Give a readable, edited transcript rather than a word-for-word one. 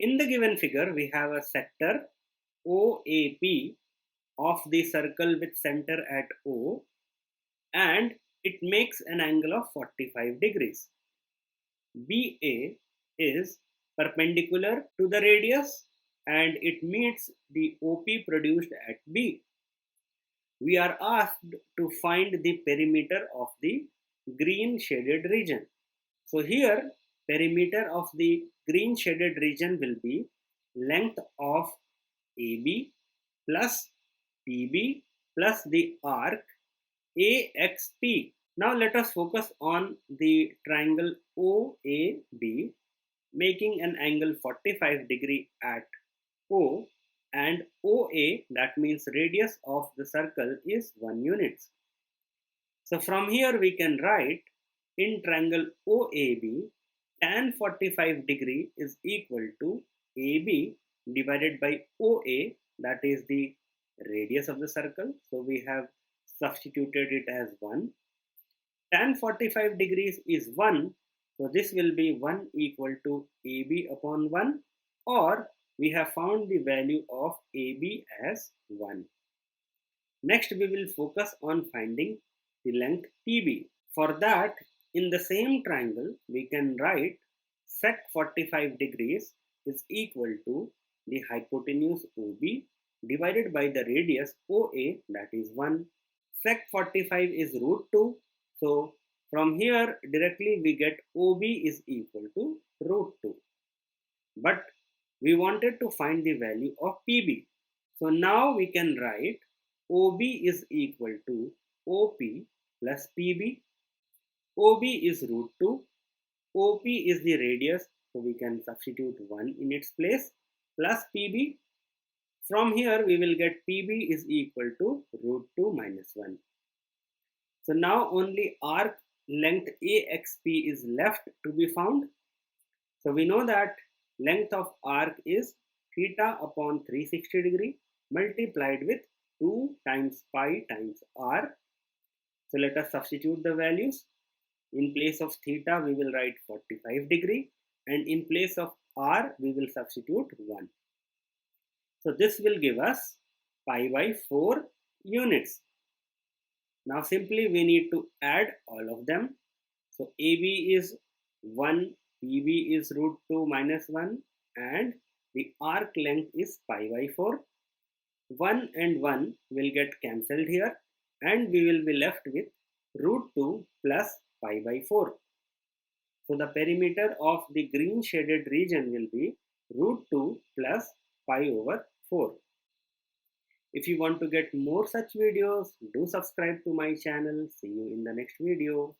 In the given figure, we have a sector OAP of the circle with center at O, and it makes an angle of 45 degrees. BA is perpendicular to the radius and it meets the OP produced at B. We are asked to find the perimeter of the green shaded region. So here perimeter of the green shaded region will be length of AB plus PB plus the arc AXP. Now let us focus on the triangle OAB making an angle 45 degree at O, and OA, that means radius of the circle, is 1 unit. So from here we can write in triangle OAB tan 45 degree is equal to AB divided by OA, that is the radius of the circle. So we have substituted it as 1. Tan 45 degrees is 1. So this will be 1 equal to AB upon 1, or we have found the value of AB as 1. Next we will focus on finding the length PB. For that, in the same triangle we can write sec 45 degrees is equal to the hypotenuse OB divided by the radius OA, that is 1. Sec 45 is root 2. So from here directly we get OB is equal to root 2. But we wanted to find the value of PB. So now we can write OB is equal to OP plus PB. OB is root 2. OP is the radius, so we can substitute 1 in its place, plus PB. From here we will get PB is equal to root 2 minus 1. So now only arc length AXP is left to be found. So we know that length of arc is theta upon 360 degree multiplied with 2 times pi times r. So let us substitute the values. In place of theta we will write 45 degree, and in place of r we will substitute 1. So this will give us pi by 4 units. Now simply we need to add all of them. So AB is 1, PB is root 2 minus 1, and the arc length is pi by 4. 1 and 1 will get cancelled here, and we will be left with root 2 plus pi by 4. So the perimeter of the green shaded region will be root 2 plus pi over 4. If you want to get more such videos, do subscribe to my channel. See you in the next video.